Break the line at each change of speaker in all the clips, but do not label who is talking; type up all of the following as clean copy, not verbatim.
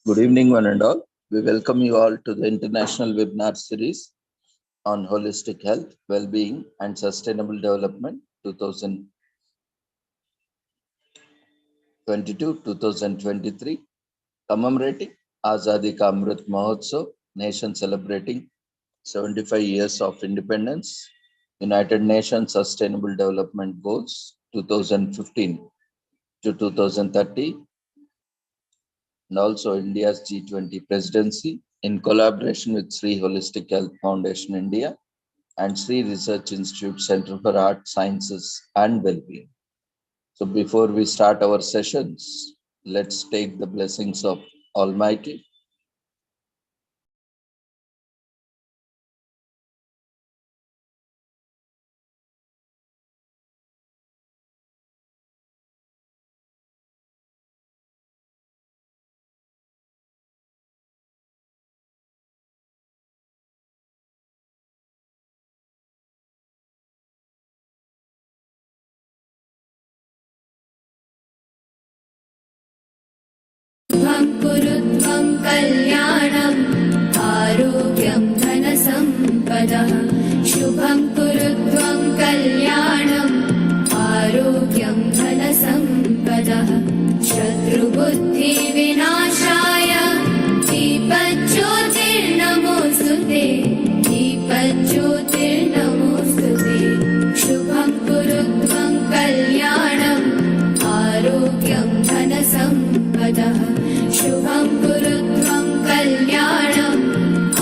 Good evening, one and all. We welcome you all to the international webinar series on holistic health, well-being, and sustainable development 2022-2023, commemorating Azadi Ka Amrit Mahotsav, nation celebrating 75 years of independence, United Nations Sustainable Development Goals 2015 to 2030, and also India's G20 presidency in collaboration with Sri Holistic Health Foundation India and Sri Research Institute Center for Art, Sciences and Wellbeing. So before we start our sessions, let's take the blessings of Almighty.
कुरुत्वं कल्याणम् आरोग्यं धनसम्पदः शुभं कुरुत्वं कल्याणम् आरोग्यं धनसम्पदः शत्रुबुद्धिविनाशाय दीपज्योतिर्नमोऽस्तुते दीपज्योतिर्नमोऽस्तुते शुभं कुरुत्वं कल्याणम् आरोग्यं धनसम्पदः शुभं कुरुत्वं कल्याणम्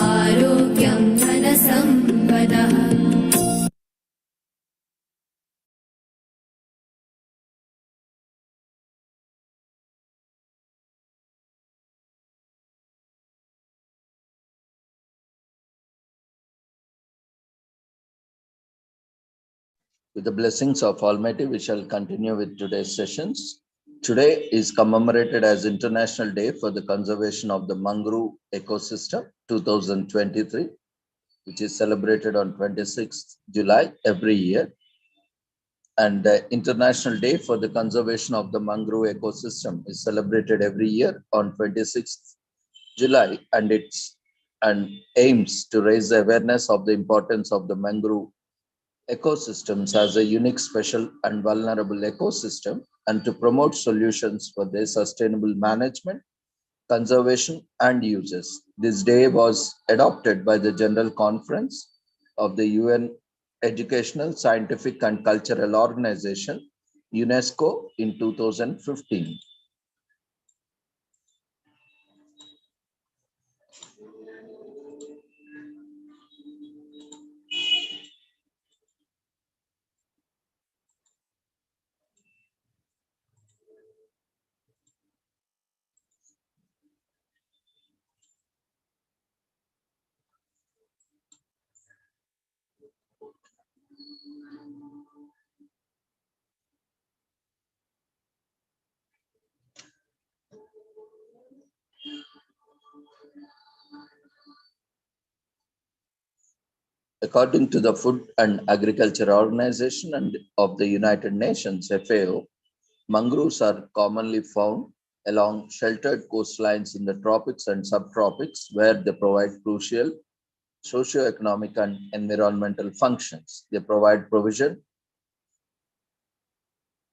आरोग्यं धनसम्पदः.
With the blessings of Almighty, we shall continue with today's sessions. Today is commemorated as International Day for the Conservation of the Mangrove Ecosystem 2023, which is celebrated on 26th July every year. And the International Day for the Conservation of the Mangrove Ecosystem is celebrated every year on 26th July, and aims to raise the awareness of the importance of the mangrove ecosystems as a unique, special, and vulnerable ecosystem, and to promote solutions for their sustainable management, conservation, and uses. This day was adopted by the General Conference of the UN Educational, Scientific, and Cultural Organization, UNESCO, in 2015. According to the Food and Agriculture Organization and of the United Nations, FAO, mangroves are commonly found along sheltered coastlines in the tropics and subtropics, where they provide crucial socio-economic and environmental functions. They provide provision,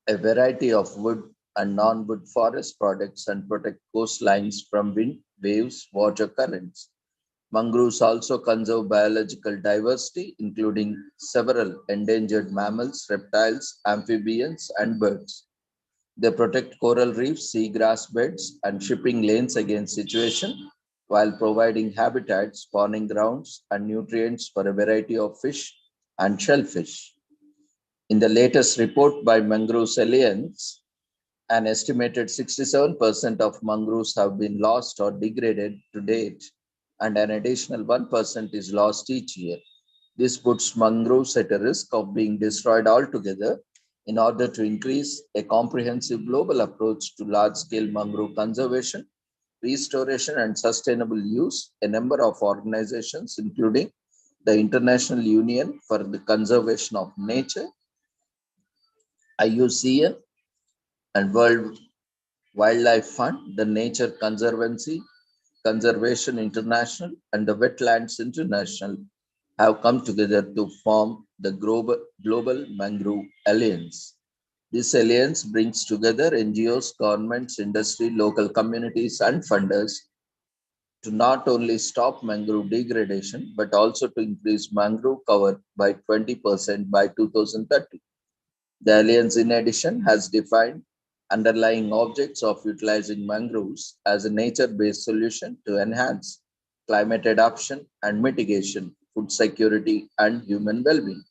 a variety of wood and non-wood forest products, and protect coastlines from wind, waves, water currents. Mangroves also conserve biological diversity, including several endangered mammals, reptiles, amphibians, and birds. They protect coral reefs, seagrass beds, and shipping lanes against situation, while providing habitats, spawning grounds, and nutrients for a variety of fish and shellfish. In the latest report by Mangroves Alliance, an estimated 67% of mangroves have been lost or degraded to date, and an additional 1% is lost each year. This puts mangroves at a risk of being destroyed altogether. In order to increase a comprehensive global approach to large-scale mangrove conservation, restoration, and sustainable use, a number of organizations, including the International Union for the Conservation of Nature, IUCN, and World Wildlife Fund, the Nature Conservancy, Conservation International, and the Wetlands International have come together to form the Global Mangrove Alliance. This alliance brings together NGOs, governments, industry, local communities, and funders to not only stop mangrove degradation but also to increase mangrove cover by 20% by 2030. The Alliance, in addition, has defined underlying objects of utilizing mangroves as a nature based solution to enhance climate adaptation and mitigation, food security, and human well being.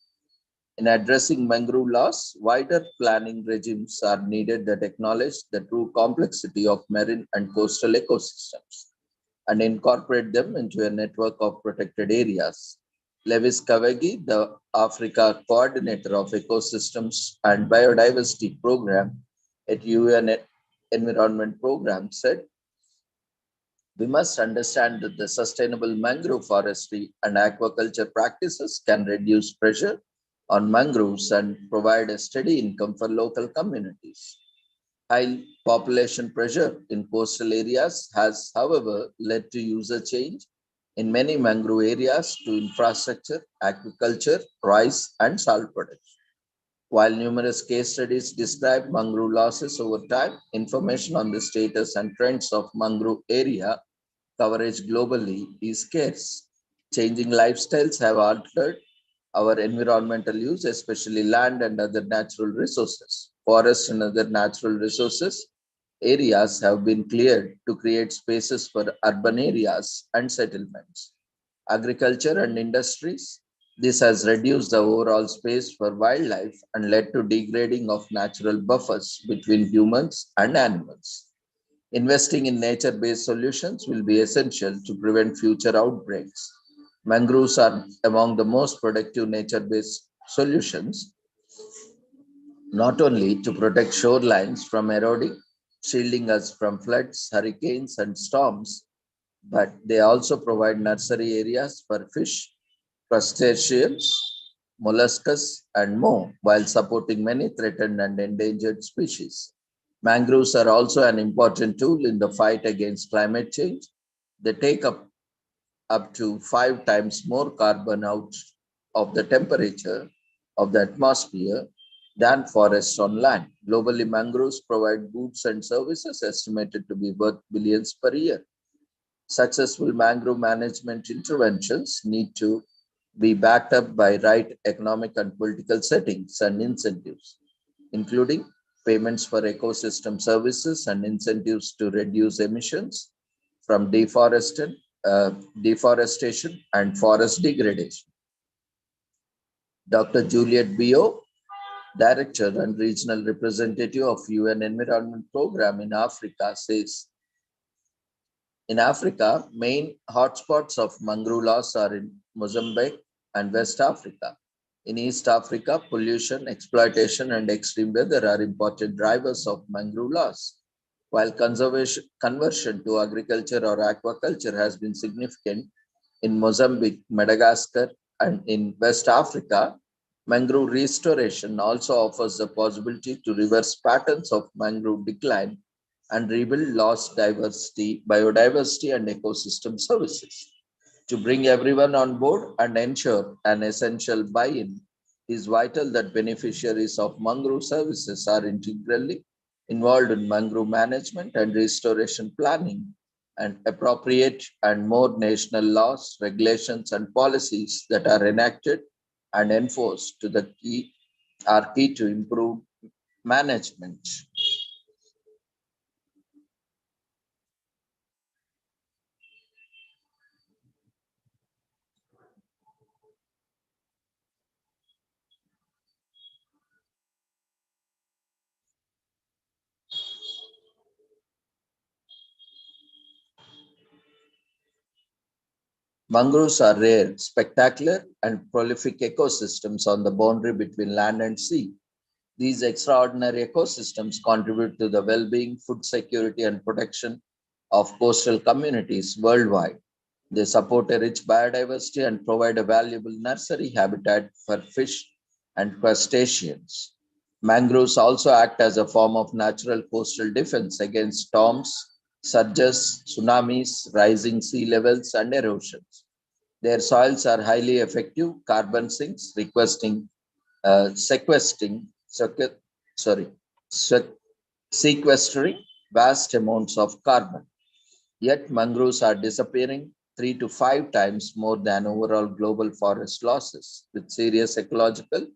In addressing mangrove loss, wider planning regimes are needed that acknowledge the true complexity of marine and coastal ecosystems and incorporate them into a network of protected areas. Lewis Kawagi, the Africa Coordinator of Ecosystems and Biodiversity Program at UN Environment Program, said, "We must understand that the sustainable mangrove forestry and aquaculture practices can reduce pressure on mangroves and provide a steady income for local communities. High population pressure in coastal areas has, however, led to user change in many mangrove areas to infrastructure, agriculture, rice, and salt production. While numerous case studies describe mangrove losses over time, information on the status and trends of mangrove area coverage globally is scarce. Changing lifestyles have altered our environmental use, especially land and other natural resources. Forests and other natural resources areas have been cleared to create spaces for urban areas and settlements. Agriculture and industries. This has reduced the overall space for wildlife and led to degrading of natural buffers between humans and animals. Investing in nature based solutions will be essential to prevent future outbreaks. Mangroves are among the most productive nature based solutions, not only to protect shorelines from eroding, shielding us from floods, hurricanes, and storms, but they also provide nursery areas for fish, crustaceans, molluscs, and more, while supporting many threatened and endangered species. Mangroves are also an important tool in the fight against climate change. They take up to 5 times more carbon out of the temperature of the atmosphere than forests on land. Globally, mangroves provide goods and services estimated to be worth billions per year. Successful mangrove management interventions need to be backed up by right economic and political settings and incentives, including payments for ecosystem services and incentives to reduce emissions from deforestation and forest degradation. Dr. Juliet Bio, Director and Regional Representative of UN Environment Program in Africa, says, in Africa, main hotspots of mangrove loss are in Mozambique and West Africa. In East Africa, pollution, exploitation, and extreme weather are important drivers of mangrove loss. While conversion to agriculture or aquaculture has been significant in Mozambique, Madagascar, and in West Africa, mangrove restoration also offers the possibility to reverse patterns of mangrove decline and rebuild lost biodiversity, and ecosystem services. To bring everyone on board and ensure an essential buy-in, it is vital that beneficiaries of mangrove services are integrally involved in mangrove management and restoration planning, and appropriate and more national laws, regulations, and policies that are enacted and enforced to the key are key to improve management. Mangroves are rare, spectacular, and prolific ecosystems on the boundary between land and sea. These extraordinary ecosystems contribute to the well being, food security, and protection of coastal communities worldwide. They support a rich biodiversity and provide a valuable nursery habitat for fish and crustaceans. Mangroves also act as a form of natural coastal defense against storms, surges, tsunamis, rising sea levels, and erosions. Their soils are highly effective carbon sinks, sequestering, sorry, sequestering vast amounts of carbon. Yet mangroves are disappearing 3 to 5 times more than overall global forest losses, with serious ecological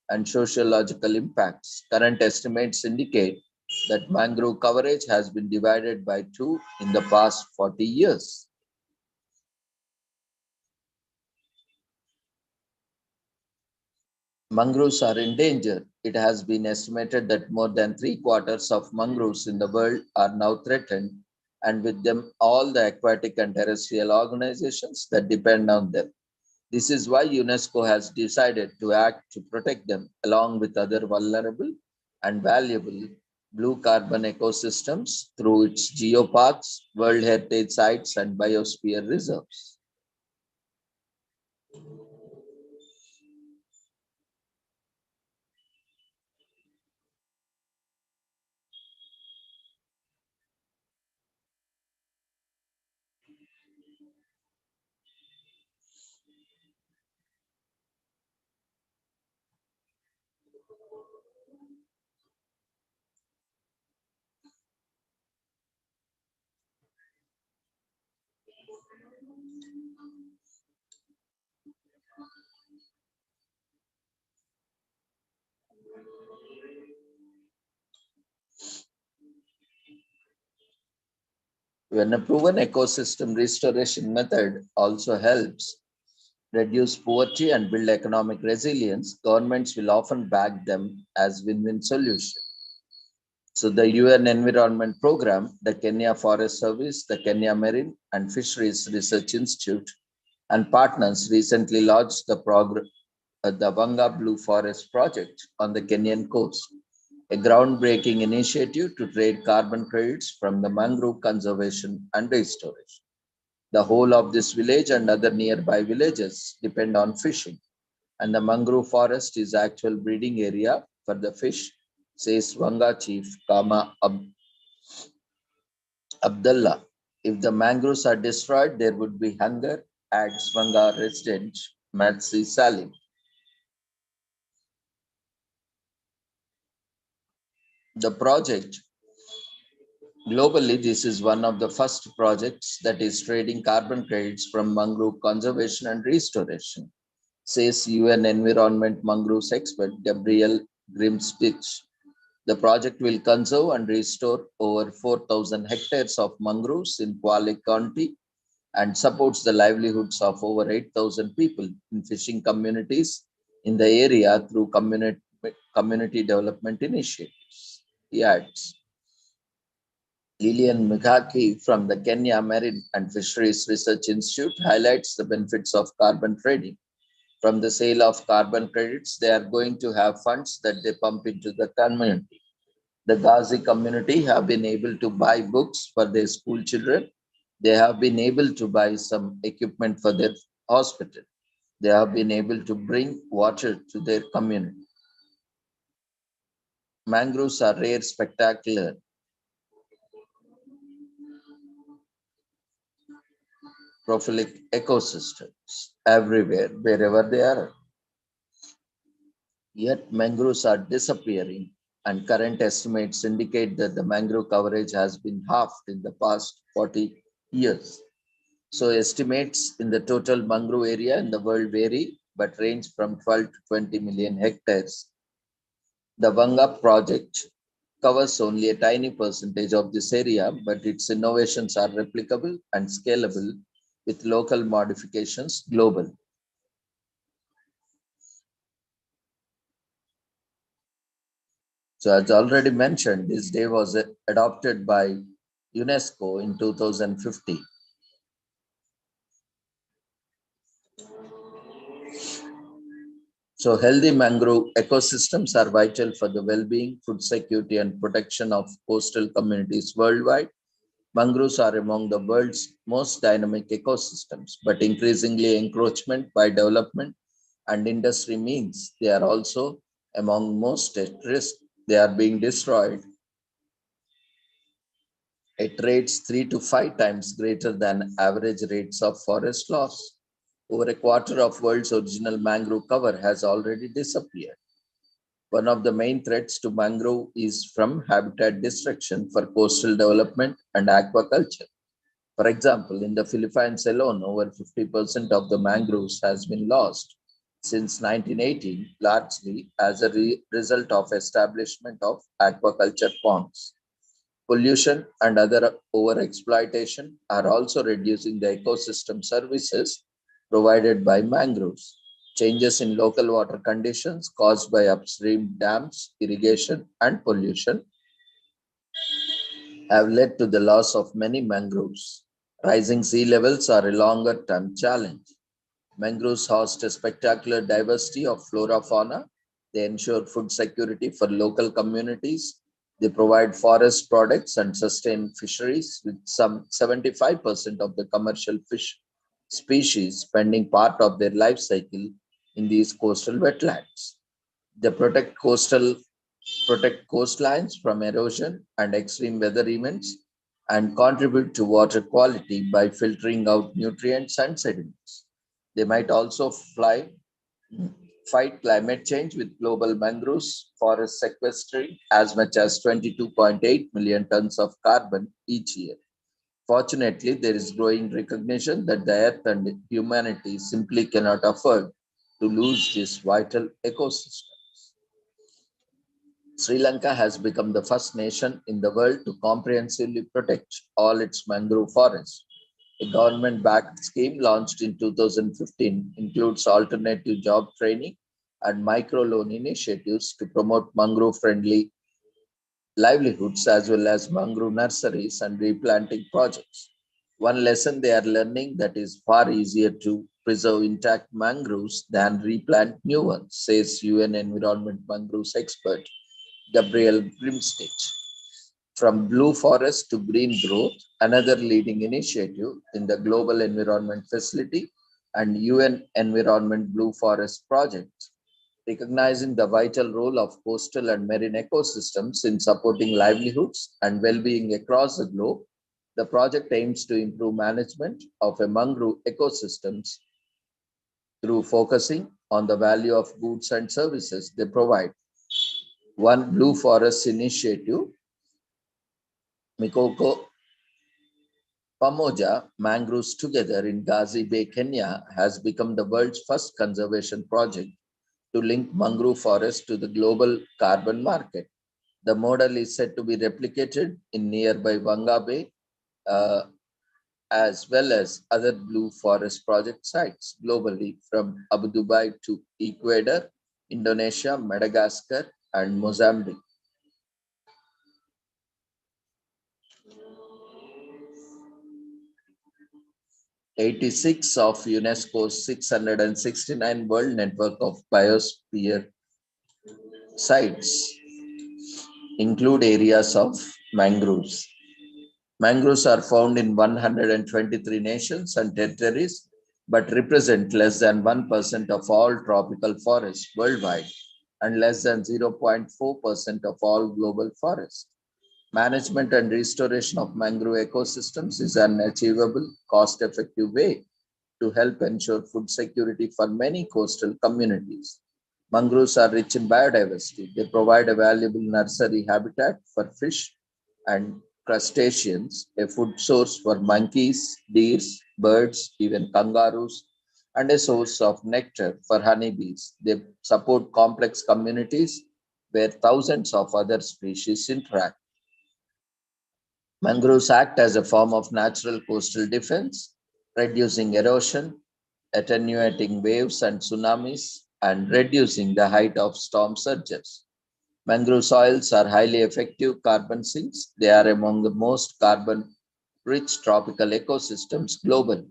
and sociological impacts. Current estimates indicate that mangrove coverage has been divided by two in the past 40 years. Mangroves are in danger. It has been estimated that more than three-quarters of mangroves in the world are now threatened, and with them, all the aquatic and terrestrial organizations that depend on them. This is why UNESCO has decided to act to protect them, along with other vulnerable and valuable blue carbon ecosystems through its geoparks, World Heritage Sites, and biosphere reserves. When a proven ecosystem restoration method also helps reduce poverty and build economic resilience, governments will often back them as win-win solution. So the UN Environment Program, the Kenya Forest Service, the Kenya Marine and Fisheries Research Institute, and partners recently launched the Vanga Blue Forest Project on the Kenyan coast, a groundbreaking initiative to trade carbon credits from the mangrove conservation and restoration. The whole of this village and other nearby villages depend on fishing, and the mangrove forest is actual breeding area for the fish, says Vanga chief Kama Abdullah. If the mangroves are destroyed, there would be hunger, adds Vanga resident Matsi Salim. The project, globally, this is one of the first projects that is trading carbon credits from mangrove conservation and restoration, says UN Environment Mangroves expert Gabriel Grimstitch. The project will conserve and restore over 4,000 hectares of mangroves in Kwale County and supports the livelihoods of over 8,000 people in fishing communities in the area through community development initiatives. He adds, Lillian Mikaki from the Kenya Marine and Fisheries Research Institute highlights the benefits of carbon trading. From the sale of carbon credits, they are going to have funds that they pump into the community. The Ghazi community have been able to buy books for their school children. They have been able to buy some equipment for their hospital. They have been able to bring water to their community. Mangroves are rare, spectacular, prolific ecosystems everywhere, wherever they are. Yet mangroves are disappearing, and current estimates indicate that the mangrove coverage has been halved in the past 40 years. So estimates in the total mangrove area in the world vary, but range from 12 to 20 million hectares. The Vanga project covers only a tiny percentage of this area, but its innovations are replicable and scalable with local modifications global. So as already mentioned, this day was adopted by UNESCO in 2050. So healthy mangrove ecosystems are vital for the well-being, food security, and protection of coastal communities worldwide. Mangroves are among the world's most dynamic ecosystems, but increasingly encroachment by development and industry means they are also among most at risk. They are being destroyed at rates 3 to 5 times greater than average rates of forest loss. Over a quarter of world's original mangrove cover has already disappeared. One of the main threats to mangrove is from habitat destruction for coastal development and aquaculture. For example, in the Philippines alone, over 50% of the mangroves has been lost since 1918, largely as a result of establishment of aquaculture ponds. Pollution and other overexploitation are also reducing the ecosystem services provided by mangroves. Changes in local water conditions caused by upstream dams, irrigation, and pollution have led to the loss of many mangroves. Rising sea levels are a longer term challenge. Mangroves host a spectacular diversity of flora fauna. They ensure food security for local communities. They provide forest products and sustain fisheries, with some 75% of the commercial fish species spending part of their life cycle in these coastal wetlands. They protect coastlines from erosion and extreme weather events and contribute to water quality by filtering out nutrients and sediments. They might also fight climate change with global mangroves forest sequestering as much as 22.8 million tons of carbon each year. Fortunately, there is growing recognition that the earth and humanity simply cannot afford to lose this vital ecosystem. Sri Lanka has become the first nation in the world to comprehensively protect all its mangrove forests. A government backed scheme launched in 2015 includes alternative job training and microloan initiatives to promote mangrove friendly livelihoods as well as mangrove nurseries and replanting projects. One lesson they are learning that is far easier to preserve intact mangroves than replant new ones, says UN Environment Mangroves expert Gabriel Grimstich. From blue forest to green growth, another leading initiative in the Global Environment Facility and UN Environment Blue Forest Project, recognizing the vital role of coastal and marine ecosystems in supporting livelihoods and well-being across the globe. The project aims to improve management of mangrove ecosystems through focusing on the value of goods and services they provide. One Blue Forest initiative, Mikoko Pamoja Mangroves Together in Gazi Bay, Kenya, has become the world's first conservation project to link mangrove forests to the global carbon market. The model is said to be replicated in nearby Vanga Bay, uh, as well as other blue forest project sites globally, from Abu Dhabi to Ecuador, Indonesia, Madagascar, and Mozambique. 86 of UNESCO's 669 World Network of Biosphere sites include areas of mangroves. Mangroves are found in 123 nations and territories, but represent less than 1% of all tropical forests worldwide and less than 0.4% of all global forests. Management and restoration of mangrove ecosystems is an achievable, cost effective way to help ensure food security for many coastal communities. Mangroves are rich in biodiversity. They provide a valuable nursery habitat for fish and crustaceans, a food source for monkeys, deer, birds, even kangaroos, and a source of nectar for honeybees. They support complex communities where thousands of other species interact. Mangroves act as a form of natural coastal defense, reducing erosion, attenuating waves and tsunamis, and reducing the height of storm surges. Mangrove soils are highly effective carbon sinks. They are among the most carbon rich tropical ecosystems globally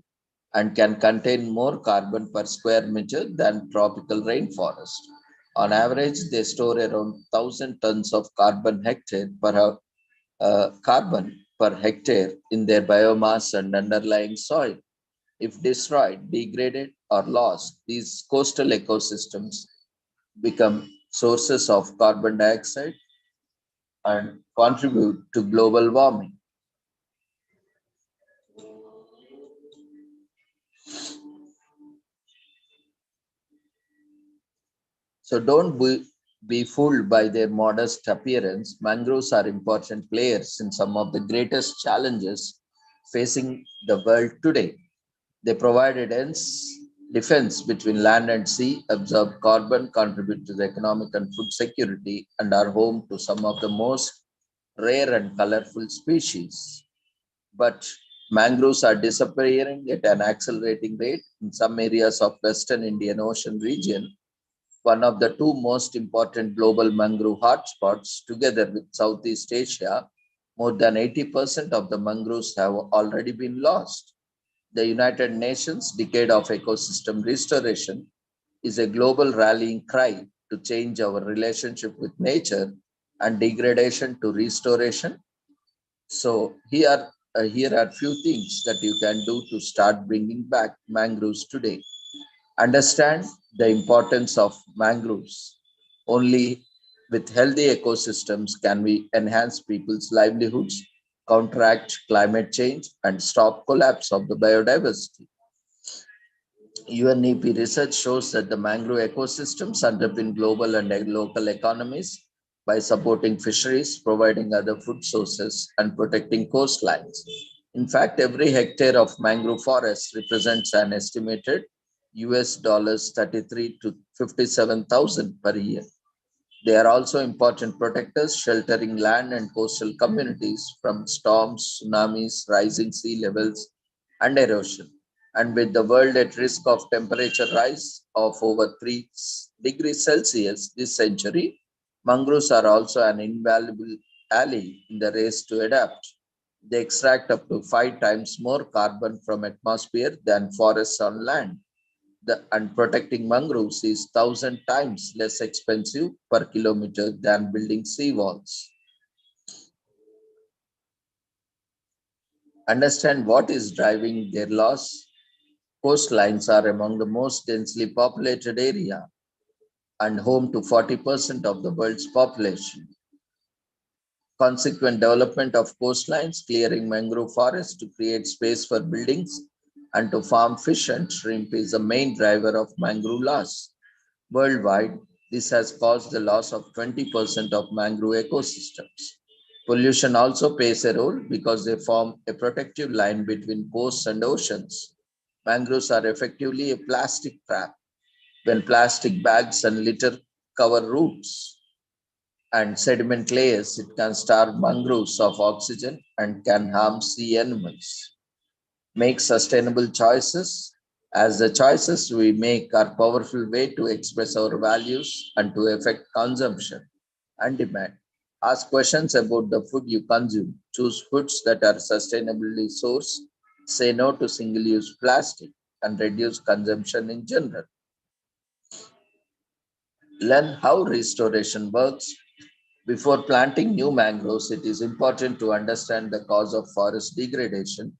and can contain more carbon per square meter than tropical rainforest. On average, they store around 1,000 tons of carbon per hectare in their biomass and underlying soil. If destroyed, degraded, or lost, these coastal ecosystems become sources of carbon dioxide and contribute to global warming. So don't be fooled by their modest appearance. Mangroves are important players in some of the greatest challenges facing the world today. They provide a dense defense between land and sea, absorb carbon, contribute to the economic and food security, and are home to some of the most rare and colorful species. But mangroves are disappearing at an accelerating rate in some areas of Western Indian Ocean region, one of the two most important global mangrove hotspots, together with Southeast Asia. More than 80% of the mangroves have already been lost. The United Nations Decade of Ecosystem Restoration is a global rallying cry to change our relationship with nature and degradation to restoration. So here are few things that you can do to start bringing back mangroves today. Understand the importance of mangroves. Only with healthy ecosystems can we enhance people's livelihoods, counteract climate change, and stop collapse of the biodiversity. UNEP research shows that the mangrove ecosystems underpin global and local economies by supporting fisheries, providing other food sources, and protecting coastlines. In fact, every hectare of mangrove forest represents an estimated US dollars 33 to 57,000 per year. They are also important protectors, sheltering land and coastal communities from storms, tsunamis, rising sea levels, and erosion. And with the world at risk of temperature rise of over 3 degrees Celsius this century, mangroves are also an invaluable ally in the race to adapt. They extract up to 5 times more carbon from atmosphere than forests on land, and protecting mangroves is 1,000 times less expensive per kilometer than building seawalls. Understand what is driving their loss. Coastlines are among the most densely populated area and home to 40% of the world's population. Consequent development of coastlines, clearing mangrove forests to create space for buildings and to farm fish and shrimp is the main driver of mangrove loss. Worldwide, this has caused the loss of 20% of mangrove ecosystems. Pollution also plays a role because they form a protective line between coasts and oceans. Mangroves are effectively a plastic trap. When plastic bags and litter cover roots and sediment layers, it can starve mangroves of oxygen and can harm sea animals. Make sustainable choices, as the choices we make are powerful way to express our values and to affect consumption and demand. Ask questions about the food you consume. Choose foods that are sustainably sourced. Say no to single-use plastic and reduce consumption in general. Learn how restoration works. Before planting new mangroves, it is important to understand the cause of forest degradation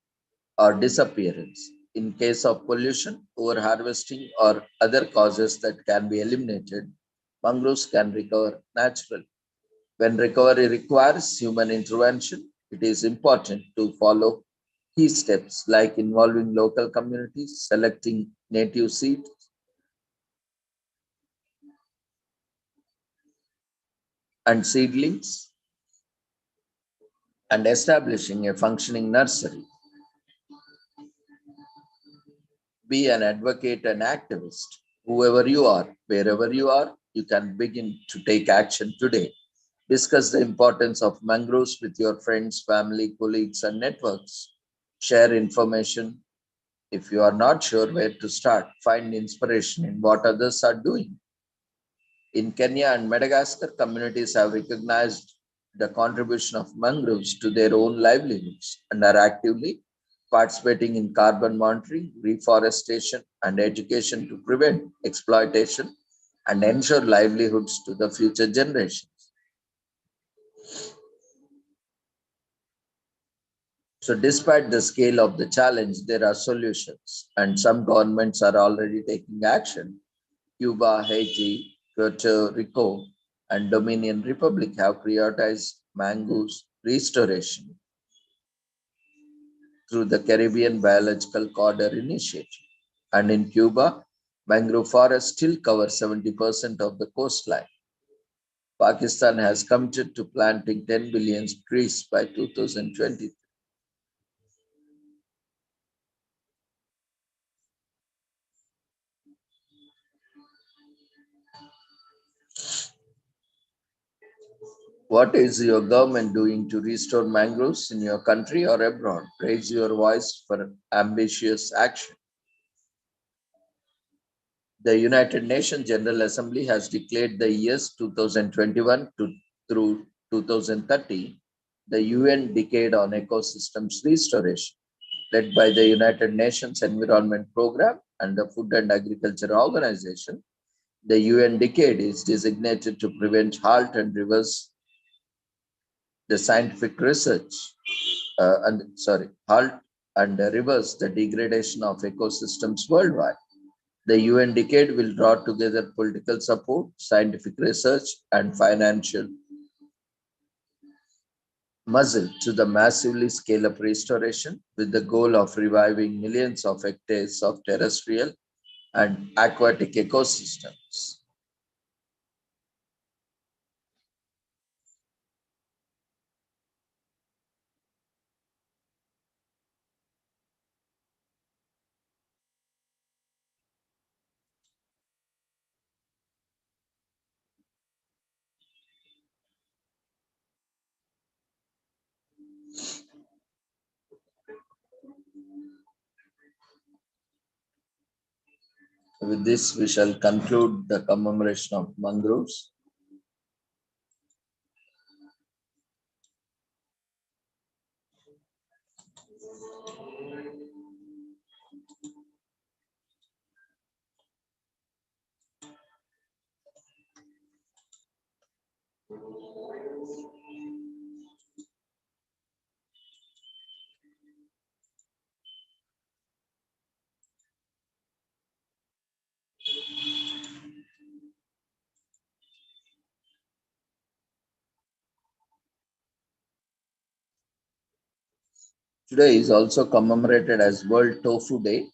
or disappearance. In case of pollution, overharvesting, or other causes that can be eliminated, mangroves can recover naturally. When recovery requires human intervention, it is important to follow key steps like involving local communities, selecting native seeds and seedlings, and establishing a functioning nursery. Be an advocate and activist. Whoever you are, wherever you are, you can begin to take action today. Discuss the importance of mangroves with your friends, family, colleagues, and networks. Share information. If you are not sure where to start, find inspiration in what others are doing. In Kenya and Madagascar, communities have recognized the contribution of mangroves to their own livelihoods and are actively participating in carbon monitoring, reforestation, and education to prevent exploitation and ensure livelihoods to the future generations. So, despite the scale of the challenge, there are solutions, and some governments are already taking action. Cuba, Haiti, Puerto Rico, and Dominion Republic have prioritized mangroves restoration through the Caribbean Biological Corridor Initiative. And in Cuba, Mangrove forests still cover 70% of the coastline. Pakistan has committed to planting 10 billion trees by 2020. What is your government doing to restore mangroves in your country or abroad? Raise your voice for ambitious action. The United Nations General Assembly has declared the years 2021 through 2030 the UN Decade on Ecosystems Restoration, led by the United Nations Environment Programme and the Food and Agriculture Organization. The UN Decade is designated to prevent, halt, and reverse the scientific research halt and reverse the degradation of ecosystems worldwide. The UN Decade will draw together political support, scientific research, and financial muscle to the massively scale up restoration with the goal of reviving millions of hectares of terrestrial and aquatic ecosystems. With this, we shall conclude the commemoration of mangroves. Today is also commemorated as World Tofu Day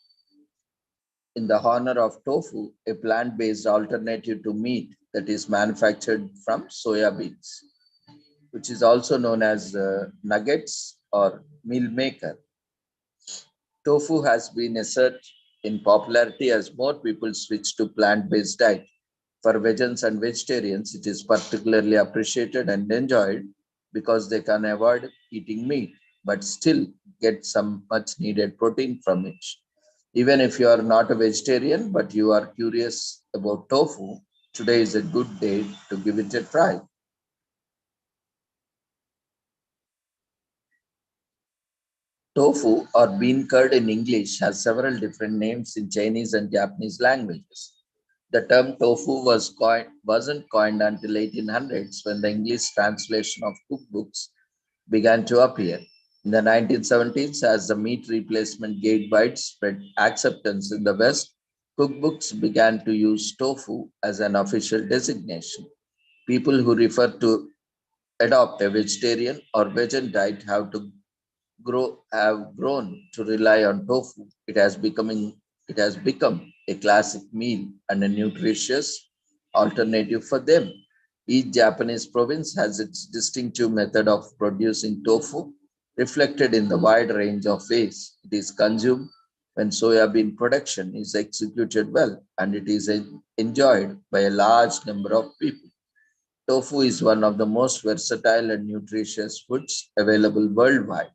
in the honor of tofu, a plant-based alternative to meat that is manufactured from soya beans, which is also known as nuggets or meal maker. Tofu has been a surge in popularity as more people switch to plant-based diet. For vegans and vegetarians, it is particularly appreciated and enjoyed because they can avoid eating meat but still get some much needed protein from it. Even if you are not a vegetarian but you are curious about tofu, today is a good day to give it a try. Tofu or bean curd in English has several different names in Chinese and Japanese languages. The term tofu wasn't coined until 1800s when the English translation of cookbooks began to appear. In the 1970s, as the meat replacement gained widespread acceptance in the West, cookbooks began to use tofu as an official designation. People who refer to adopt a vegetarian or vegan diet have grown to rely on tofu. It has become a classic meal and a nutritious alternative for them. Each Japanese province has its distinctive method of producing tofu, reflected in the wide range of ways it is consumed when soybean production is executed well and it is enjoyed by a large number of people. Tofu is one of the most versatile and nutritious foods available worldwide.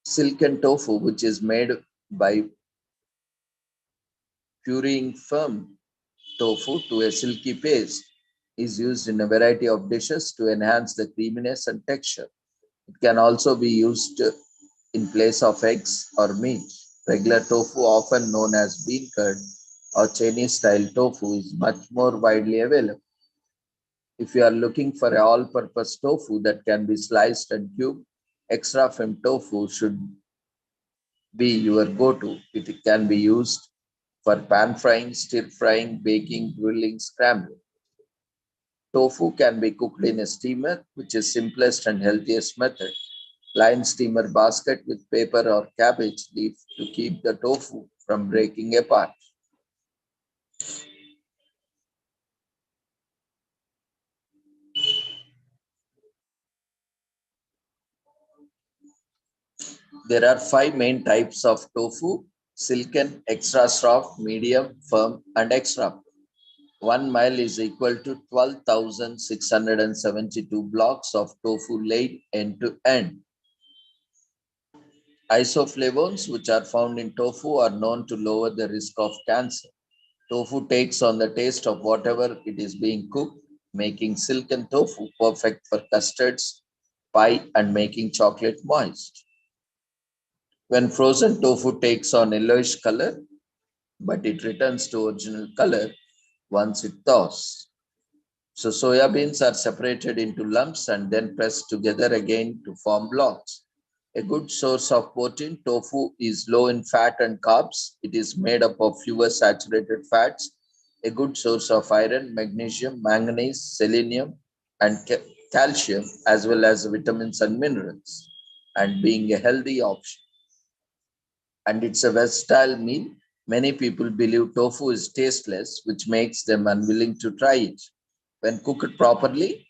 Silken tofu, which is made by pureeing firm tofu to a silky paste, is used in a variety of dishes to enhance the creaminess and texture. It can also be used in place of eggs or meat. Regular tofu, often known as bean curd or Chinese style tofu, is much more widely available. If you are looking for an all purpose tofu that can be sliced and cubed, extra firm tofu should be your go to. It can be used for pan frying, stir frying, baking, grilling, scrambling. Tofu can be cooked in a steamer, which is simplest and healthiest method. Line steamer basket with paper or cabbage leaf to keep the tofu from breaking apart. There are five main types of tofu: silken, extra soft, medium, firm, and extra. 1 mile is equal to 12,672 blocks of tofu laid end to end. Isoflavones, which are found in tofu, are known to lower the risk of cancer. Tofu takes on the taste of whatever it is being cooked, making silken tofu perfect for custards, pie, and making chocolate moist. When frozen, tofu takes on yellowish color, but it returns to original color once it thaws. So soya beans are separated into lumps and then pressed together again to form blocks. A good source of protein, tofu is low in fat and carbs. It is made up of fewer saturated fats. A good source of iron, magnesium, manganese, selenium, and calcium, as well as vitamins and minerals, and being a healthy option. And it's a versatile meal. Many people believe tofu is tasteless, which makes them unwilling to try it. When cooked properly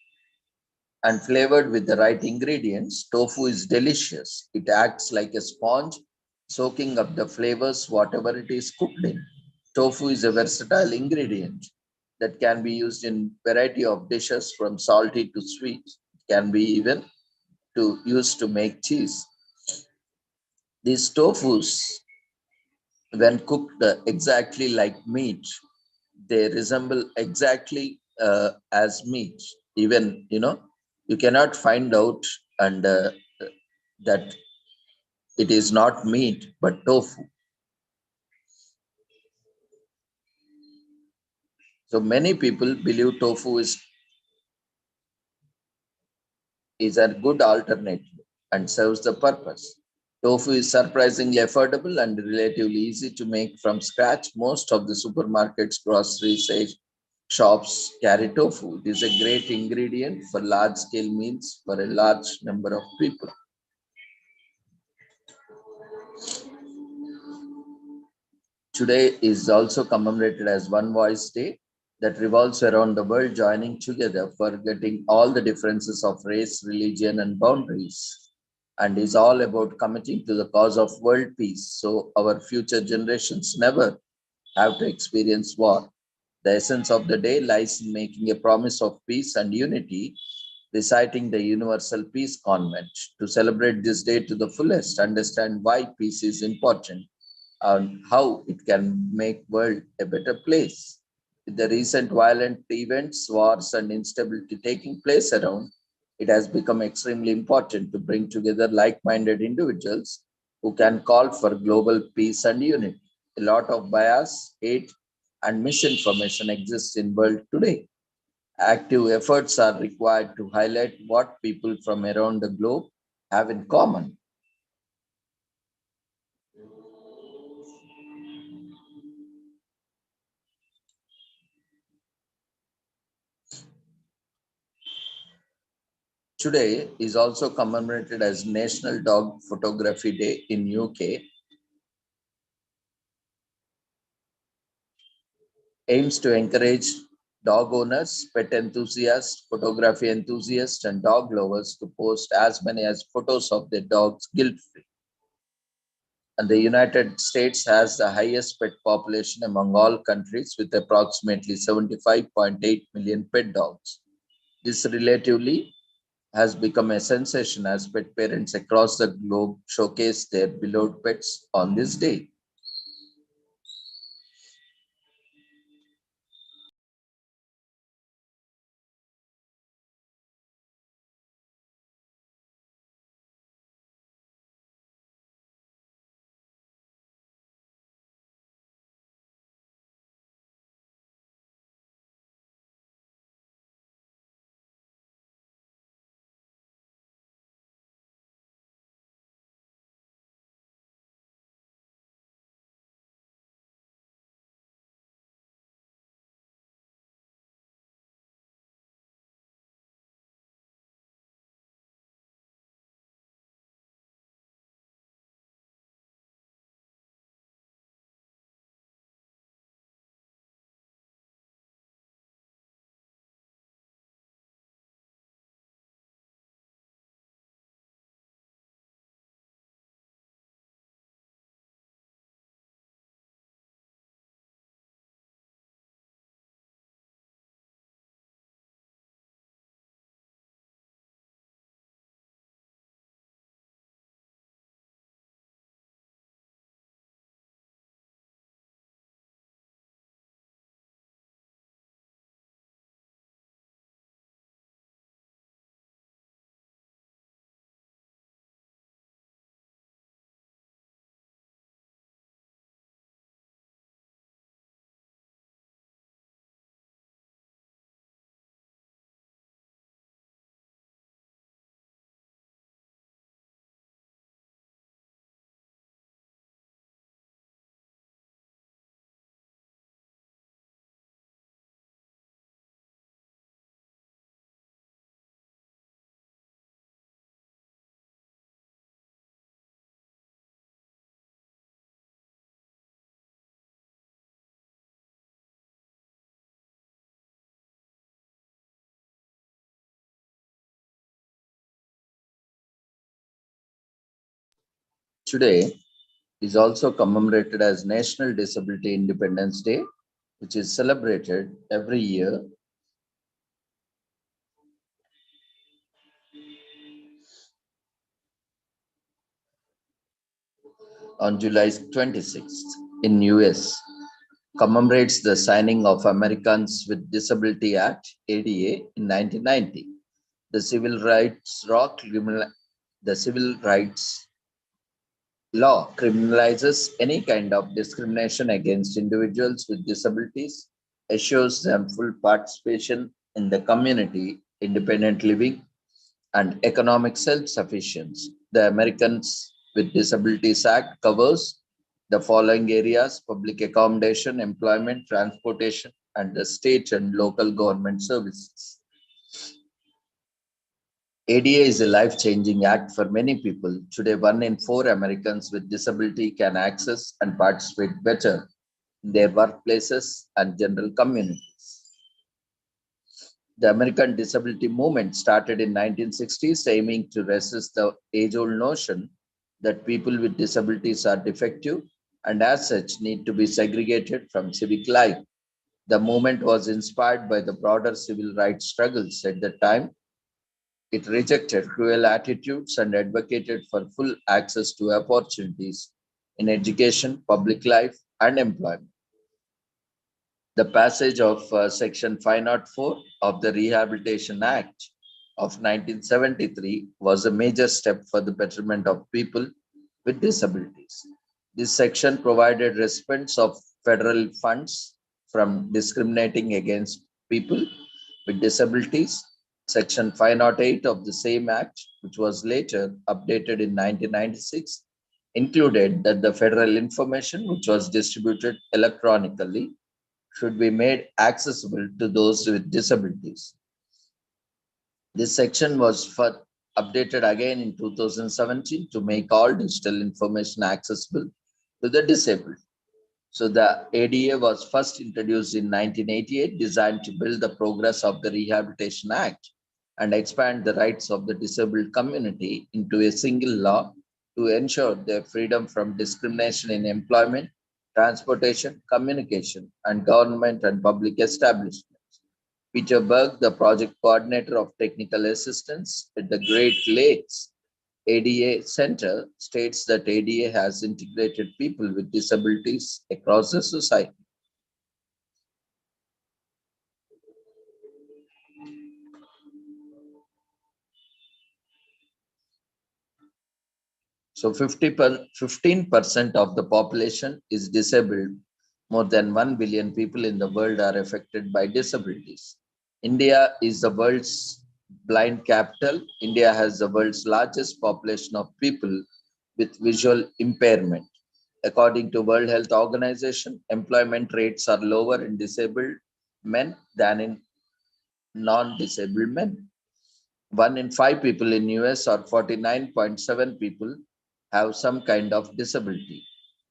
and flavored with the right ingredients, tofu is delicious. It acts like a sponge, soaking up the flavors whatever it is cooked in. Tofu is a versatile ingredient that can be used in variety of dishes from salty to sweet. It can be even used to make cheese. These tofus, when cooked exactly like meat, they resemble exactly as meat. Even, you cannot find out and that it is not meat but tofu. So many people believe tofu is a good alternative and serves the purpose. Tofu is surprisingly affordable and relatively easy to make from scratch. Most of the supermarkets, groceries, shops carry tofu. It is a great ingredient for large scale meals for a large number of people. Today is also commemorated as One Voice Day that revolves around the world joining together, forgetting all the differences of race, religion, and boundaries, and is all about committing to the cause of world peace so our future generations never have to experience war. The essence of the day lies in making a promise of peace and unity, reciting the Universal Peace Convent. To celebrate this day to the fullest, understand why peace is important and how it can make world a better place. With the recent violent events, wars, and instability taking place around, it has become extremely important to bring together like-minded individuals who can call for global peace and unity. A lot of bias, hate, and misinformation exists in world today. Active efforts are required to highlight what people from around the globe have in common. Today is also commemorated as National Dog Photography Day in UK, aims to encourage dog owners, pet enthusiasts, photography enthusiasts, and dog lovers to post as many as photos of their dogs guilt-free. And the United States has the highest pet population among all countries with approximately 75.8 million pet dogs. This relatively has become a sensation as pet parents across the globe showcase their beloved pets on this day. Today is also commemorated as National Disability Independence Day, which is celebrated every year on July 26th in US. Commemorates the signing of Americans with Disability Act ADA in 1990. The civil rights law criminalizes any kind of discrimination against individuals with disabilities, assures them full participation in the community, independent living, and economic self-sufficiency. The Americans with Disabilities Act covers the following areas: public accommodation, employment, transportation, and the state and local government services. ADA is a life-changing act for many people. Today, 1 in 4 Americans with disability can access and participate better in their workplaces and general communities. The American disability movement started in 1960s, aiming to resist the age-old notion that people with disabilities are defective and as such need to be segregated from civic life. The movement was inspired by the broader civil rights struggles at the time. It rejected cruel attitudes and advocated for full access to opportunities in education, public life, and employment. The passage of Section 504 of the Rehabilitation Act of 1973 was a major step for the betterment of people with disabilities. This section provided recipients of federal funds from discriminating against people with disabilities. Section 508 of the same act, which was later updated in 1996, included that the federal information which was distributed electronically should be made accessible to those with disabilities. This section was updated again in 2017 to make all digital information accessible to the disabled. So the ADA was first introduced in 1988, designed to build the progress of the Rehabilitation Act and expand the rights of the disabled community into a single law to ensure their freedom from discrimination in employment, transportation, communication, and government and public establishments. Peter Berg, the project coordinator of technical assistance at the Great Lakes ADA Center, states that ADA has integrated people with disabilities across the society. So 15% of the population is disabled. More than 1 billion people in the world are affected by disabilities. India is the world's blind capital. India has the world's largest population of people with visual impairment. According to World Health Organization, employment rates are lower in disabled men than in non-disabled men. 1 in 5 people in US or 49.7 people have some kind of disability.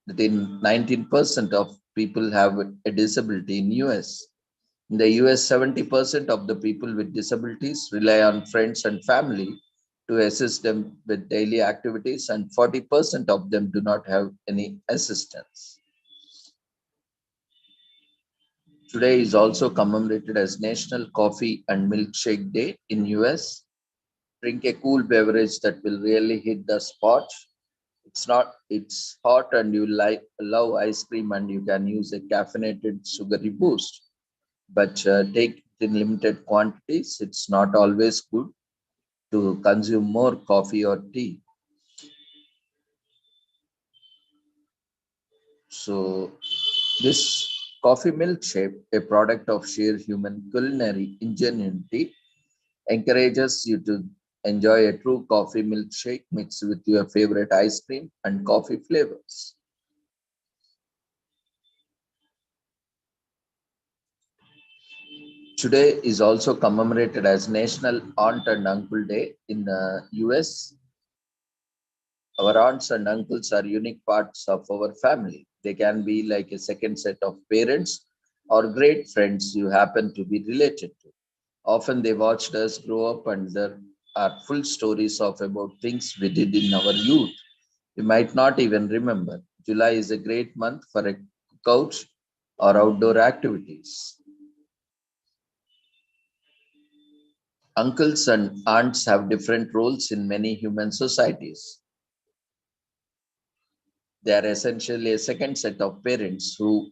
Within 19% of people have a disability in US. In the US, 70% of the people with disabilities rely on friends and family to assist them with daily activities, and 40% of them do not have any assistance. Today is also commemorated as National Coffee and Milkshake Day in US. Drink a cool beverage that will really hit the spot. It's hot and you love ice cream and you can use a caffeinated sugary boost. But take it in limited quantities. It's not always good to consume more coffee or tea. So this coffee milkshake, a product of sheer human culinary ingenuity, encourages you to enjoy a true coffee milkshake mixed with your favorite ice cream and coffee flavors. Today is also commemorated as National Aunt and Uncle Day in the US. Our aunts and uncles are unique parts of our family. They can be like a second set of parents or great friends you happen to be related to. Often they watched us grow up and there are full stories of about things we did in our youth. You might not even remember. July is a great month for a couch or outdoor activities. Uncles and aunts have different roles in many human societies. They are essentially a second set of parents who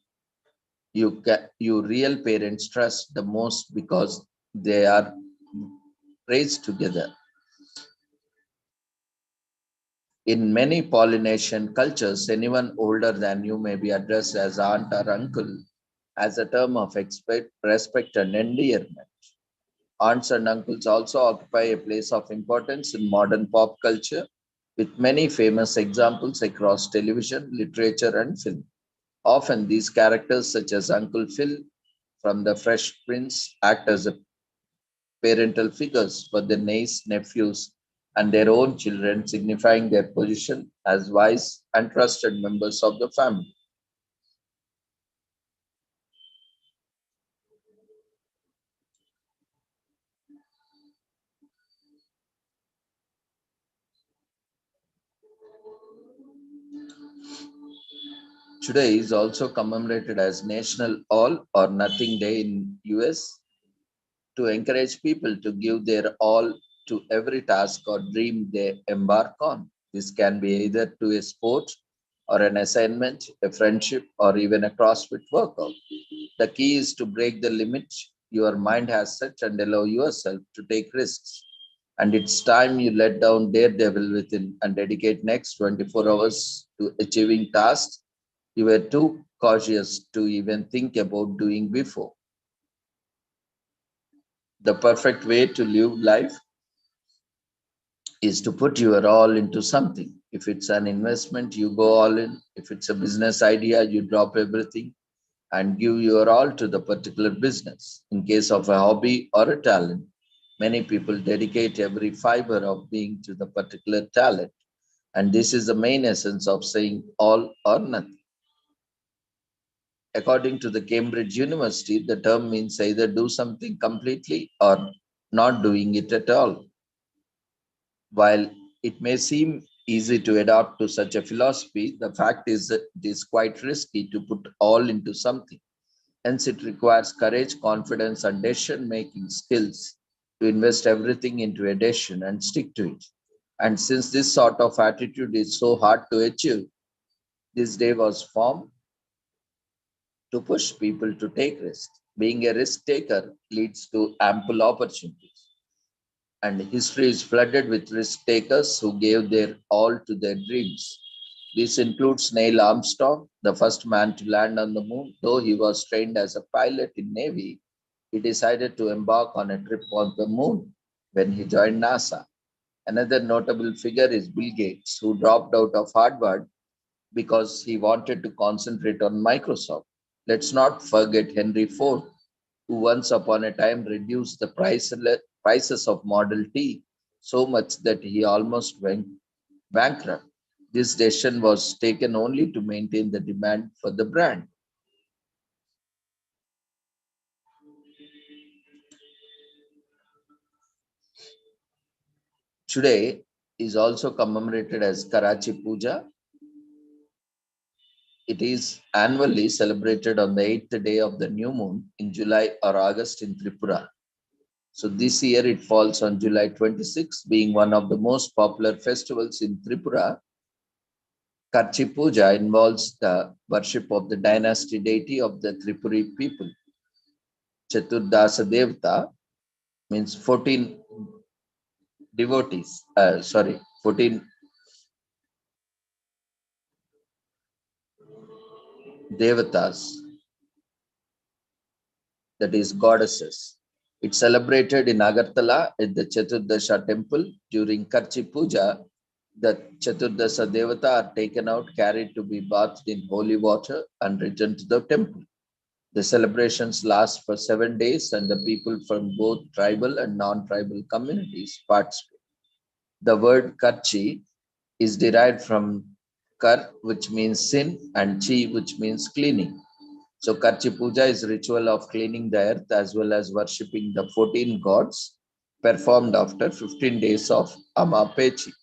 you real parents trust the most because they are raised together. In many Polynesian cultures, anyone older than you may be addressed as aunt or uncle as a term of respect and endearment. Aunts and uncles also occupy a place of importance in modern pop culture, with many famous examples across television, literature, and film. Often, these characters, such as Uncle Phil from The Fresh Prince, act as parental figures for their niece, nephews, and their own children, signifying their position as wise and trusted members of the family. Today is also commemorated as National All or Nothing Day in US to encourage people to give their all to every task or dream they embark on. This can be either to a sport or an assignment, a friendship, or even a CrossFit workout. The key is to break the limit your mind has set and allow yourself to take risks. And it's time you let down daredevil within and dedicate next 24 hours to achieving tasks you were too cautious to even think about doing before. The perfect way to live life is to put your all into something. If it's an investment, you go all in. If it's a business idea, you drop everything and give your all to the particular business. In case of a hobby or a talent, many people dedicate every fiber of being to the particular talent. And this is the main essence of saying all or nothing. According to the Cambridge University, the term means either do something completely or not doing it at all. While it may seem easy to adopt to such a philosophy, the fact is that it is quite risky to put all into something. Hence, it requires courage, confidence, and decision making skills to invest everything into a decision and stick to it. And since this sort of attitude is so hard to achieve, this day was formed to push people to take risks. Being a risk taker leads to ample opportunities. And history is flooded with risk takers who gave their all to their dreams. This includes Neil Armstrong, the first man to land on the moon. Though he was trained as a pilot in Navy, he decided to embark on a trip on the moon when he joined NASA. Another notable figure is Bill Gates, who dropped out of Harvard because he wanted to concentrate on Microsoft. Let's not forget Henry Ford, who once upon a time reduced the prices of Model T so much that he almost went bankrupt. This decision was taken only to maintain the demand for the brand. Today is also commemorated as Karachi Puja. It is annually celebrated on the 8th day of the new moon in July or August in Tripura. So this year it falls on July 26, being one of the most popular festivals in Tripura. Karchi Puja involves the worship of the dynasty deity of the Tripuri people. Chaturdasa Devta means 14 devotees, 14 devatas, that is goddesses. It's celebrated in Agartala at the Chaturdasha temple. During Karchi Puja, the Chaturdasa Devata are taken out, carried to be bathed in holy water, and returned to the temple. The celebrations last for 7 days, and the people from both tribal and non tribal communities participate. The word Karchi is derived from Kar, which means sin, and Chi, which means cleaning. So Karchi Puja is ritual of cleaning the earth as well as worshipping the 14 gods performed after 15 days of Amapechi.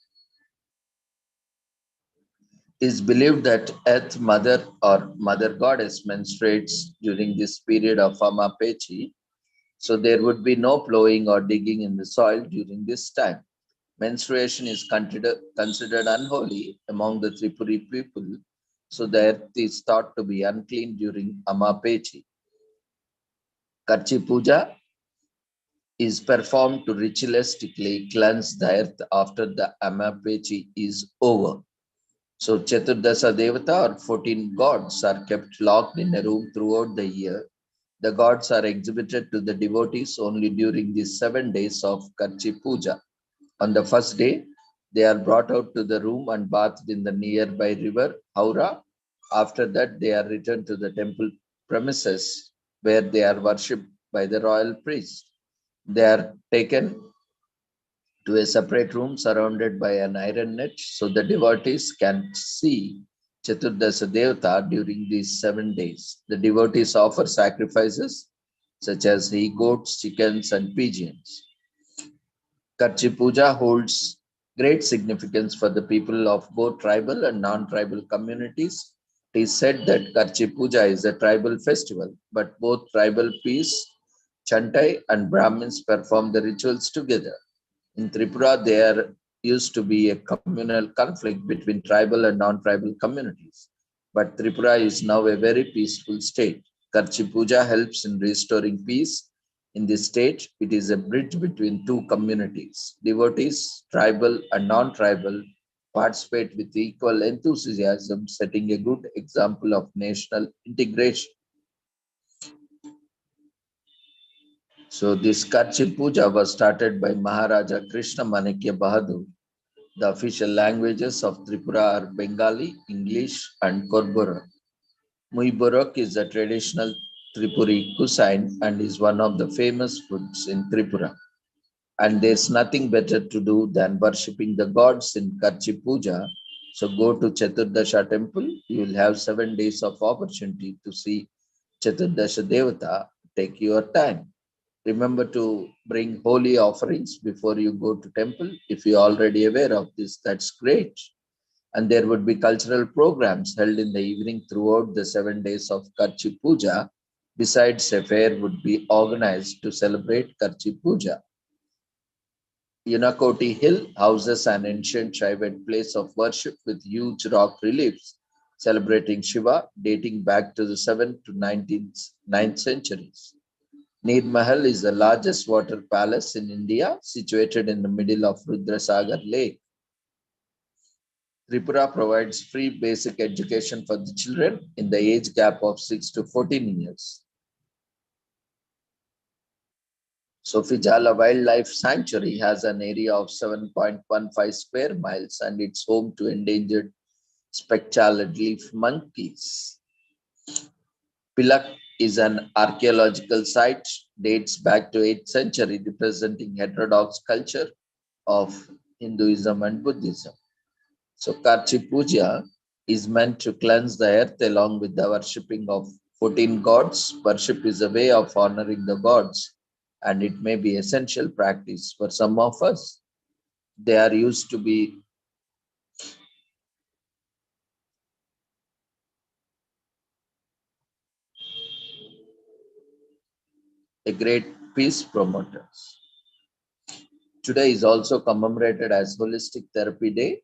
is believed that Earth Mother or Mother Goddess menstruates during this period of Amapechi, so there would be no plowing or digging in the soil during this time. Menstruation is considered unholy among the Tripuri people, so the earth is thought to be unclean during Amapechi. Karchi Puja is performed to ritualistically cleanse the earth after the Amapechi is over. So Chaturdasa Devata or 14 gods are kept locked in a room throughout the year. The gods are exhibited to the devotees only during the 7 days of Karchi Puja. On the first day, they are brought out to the room and bathed in the nearby river, Haura. After that, they are returned to the temple premises where they are worshipped by the royal priest. They are taken to a separate room surrounded by an iron net so the devotees can see Chaturdasa Devata during these 7 days. The devotees offer sacrifices such as he goats, chickens, and pigeons. Karchi Puja holds great significance for the people of both tribal and non-tribal communities. It is said that Karchi Puja is a tribal festival, but both tribal priests, Chantai and Brahmins perform the rituals together. In Tripura, there used to be a communal conflict between tribal and non-tribal communities, but Tripura is now a very peaceful state. Karchi Puja helps in restoring peace in this state. It is a bridge between two communities. Devotees, tribal and non-tribal, participate with equal enthusiasm, setting a good example of national integration. So this Karchi Puja was started by Maharaja Krishna Manekya Bahadur. The official languages of Tripura are Bengali, English, and Korbora. Muiborok is a traditional Tripuri cuisine and is one of the famous foods in Tripura. And there's nothing better to do than worshipping the gods in Karchi Puja. So go to Chaturdasha temple. You will have 7 days of opportunity to see Chaturdasha Devata. Take your time. Remember to bring holy offerings before you go to temple. If you're already aware of this, that's great. And there would be cultural programs held in the evening throughout the 7 days of Karchi Puja. Besides, a fair would be organized to celebrate Karchi Puja. Unakoti Hill houses an ancient Shaiva place of worship with huge rock reliefs celebrating Shiva dating back to the 7th to 9th centuries. Neer Mahal is the largest water palace in India, situated in the middle of Rudrasagar Lake. Tripura provides free basic education for the children in the age gap of 6 to 14 years. Sofijala Wildlife Sanctuary has an area of 7.15 square miles and it's home to endangered spectral leaf monkeys. Pilak is an archaeological site, dates back to 8th century, representing heterodox culture of Hinduism and Buddhism. So Karchi Puja is meant to cleanse the earth along with the worshipping of 14 gods. Worship is a way of honoring the gods and it may be essential practice for some of us. They are used to be a great peace promoters. Today is also commemorated as Holistic Therapy Day,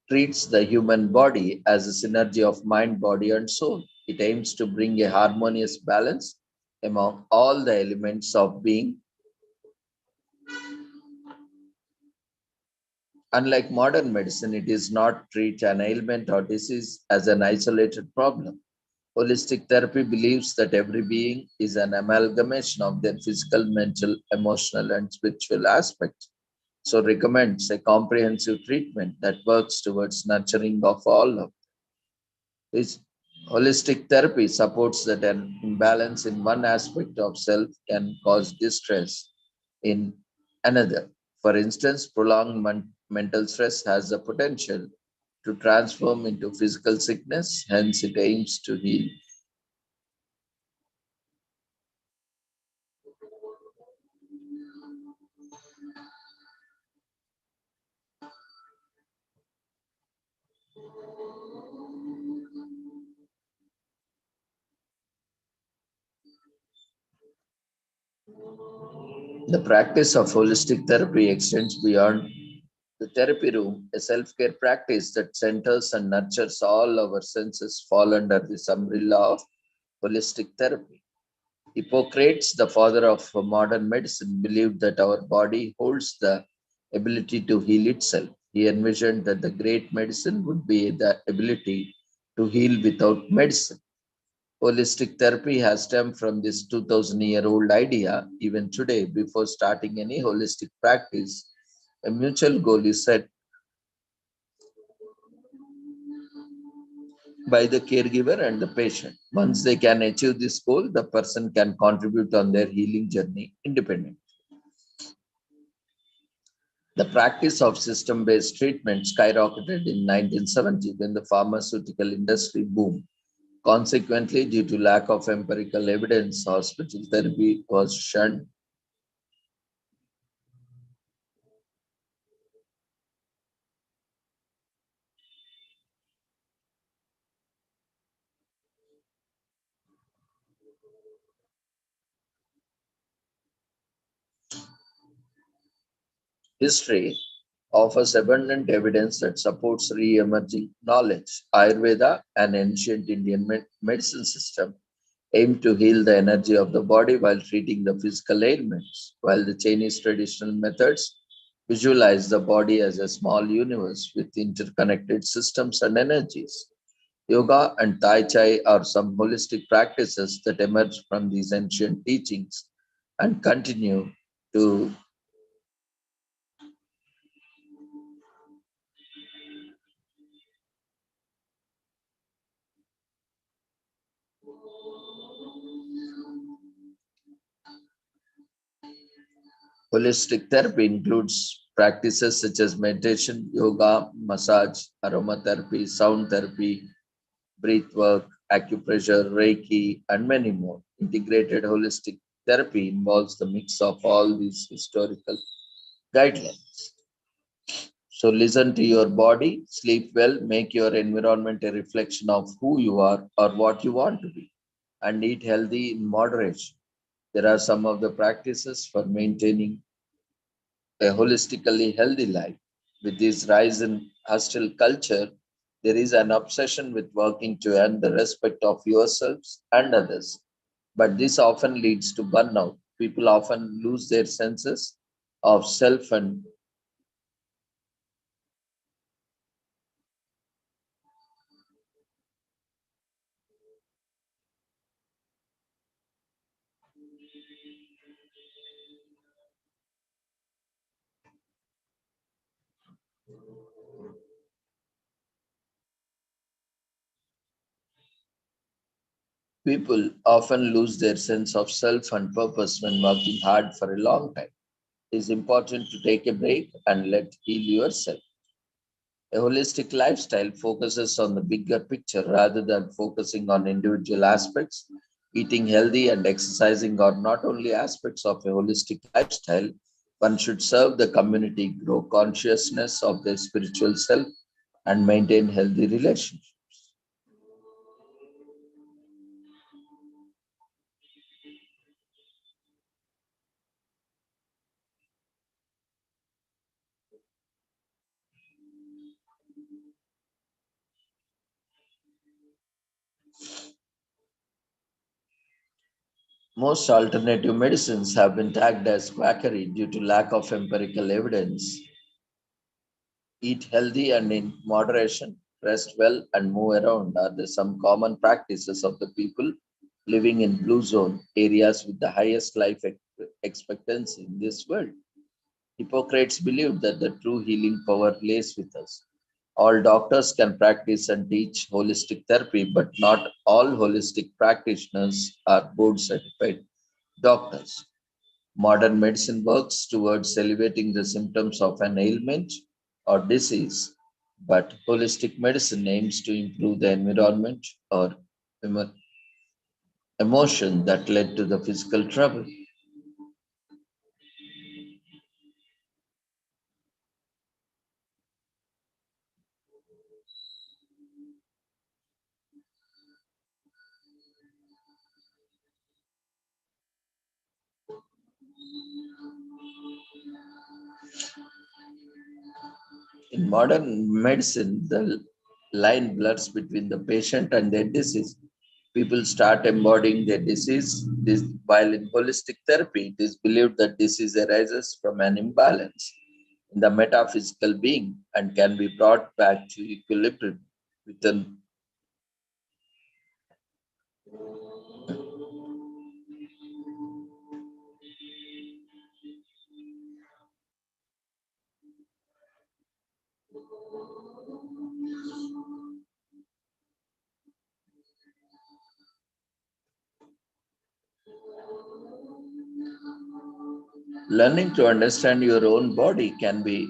treats the human body as a synergy of mind, body, and soul. It aims to bring a harmonious balance among all the elements of being. Unlike modern medicine, it is not treat an ailment or disease as an isolated problem. Holistic therapy believes that every being is an amalgamation of their physical, mental, emotional, and spiritual aspects. So recommends a comprehensive treatment that works towards nurturing of all of this. Holistic therapy supports that an imbalance in one aspect of self can cause distress in another. For instance, prolonged mental stress has the potential to transform into physical sickness, hence, it aims to heal. The practice of holistic therapy extends beyond the therapy room, a self care practice that centers and nurtures all our senses, fall under this umbrella of holistic therapy. Hippocrates, the father of modern medicine, believed that our body holds the ability to heal itself. He envisioned that the great medicine would be the ability to heal without medicine. Holistic therapy has stemmed from this 2000-year-old idea. Even today, before starting any holistic practice, a mutual goal is set by the caregiver and the patient. Once they can achieve this goal, the person can contribute on their healing journey independently. The practice of system based treatment skyrocketed in 1970 when the pharmaceutical industry boomed. Consequently, due to lack of empirical evidence, hospital therapy was shunned. History offers abundant evidence that supports re-emerging knowledge. Ayurveda, an ancient Indian medicine system, aimed to heal the energy of the body while treating the physical ailments, while the Chinese traditional methods visualize the body as a small universe with interconnected systems and energies. Yoga and Tai Chi are some holistic practices that emerge from these ancient teachings and continue to holistic therapy includes practices such as meditation, yoga, massage, aromatherapy, sound therapy, breath work, acupressure, Reiki, and many more. Integrated holistic therapy involves the mix of all these historical guidelines. So listen to your body, sleep well, make your environment a reflection of who you are or what you want to be, and eat healthy in moderation. There are some of the practices for maintaining a holistically healthy life. With this rise in hostile culture, there is an obsession with working to earn the respect of yourselves and others. But this often leads to burnout. People often lose their senses of self and people often lose their sense of self and purpose when working hard for a long time. It is important to take a break and let heal yourself. A holistic lifestyle focuses on the bigger picture rather than focusing on individual aspects. Eating healthy and exercising are not only aspects of a holistic lifestyle, one should serve the community, grow consciousness of their spiritual self, and maintain healthy relationships. Most alternative medicines have been tagged as quackery due to lack of empirical evidence. Eat healthy and in moderation, rest well, and move around are the some common practices of the people living in blue zone areas with the highest life expectancy in this world. Hippocrates believed that the true healing power lays with us. All doctors can practice and teach holistic therapy, but not all holistic practitioners are board certified doctors. Modern medicine works towards elevating the symptoms of an ailment or disease, but holistic medicine aims to improve the environment or emo- emotion that led to the physical trouble. In modern medicine, the line blurs between the patient and their disease. People start embodying their disease, while in holistic therapy, it is believed that disease arises from an imbalance in the metaphysical being and can be brought back to equilibrium within. Learning to understand your own body can be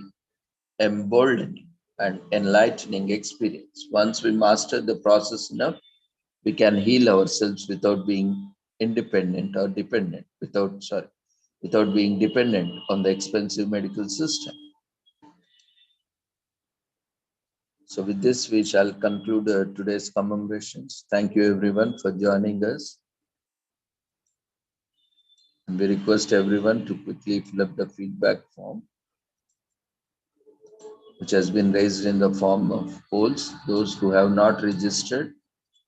emboldening and enlightening experience. Once we master the process enough, we can heal ourselves without being independent or dependent, without being dependent on the expensive medical system. So with this, we shall conclude today's commemorations. Thank you everyone for joining us. And we request everyone to quickly fill up the feedback form, which has been raised in the form of polls. Those who have not registered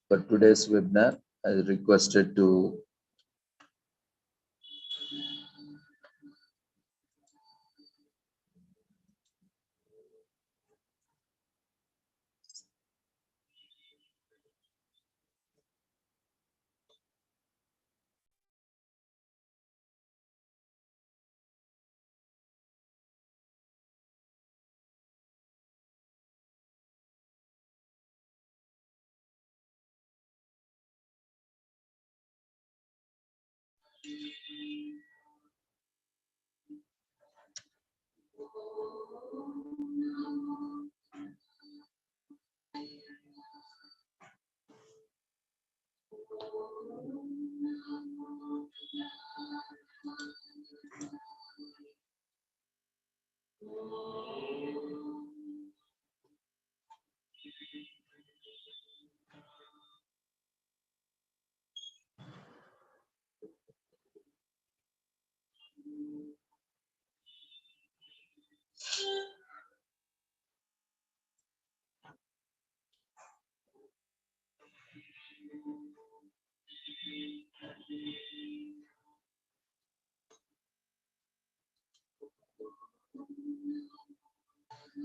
for today's webinar are requested to.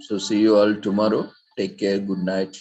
So see you all tomorrow. Take care. Good night.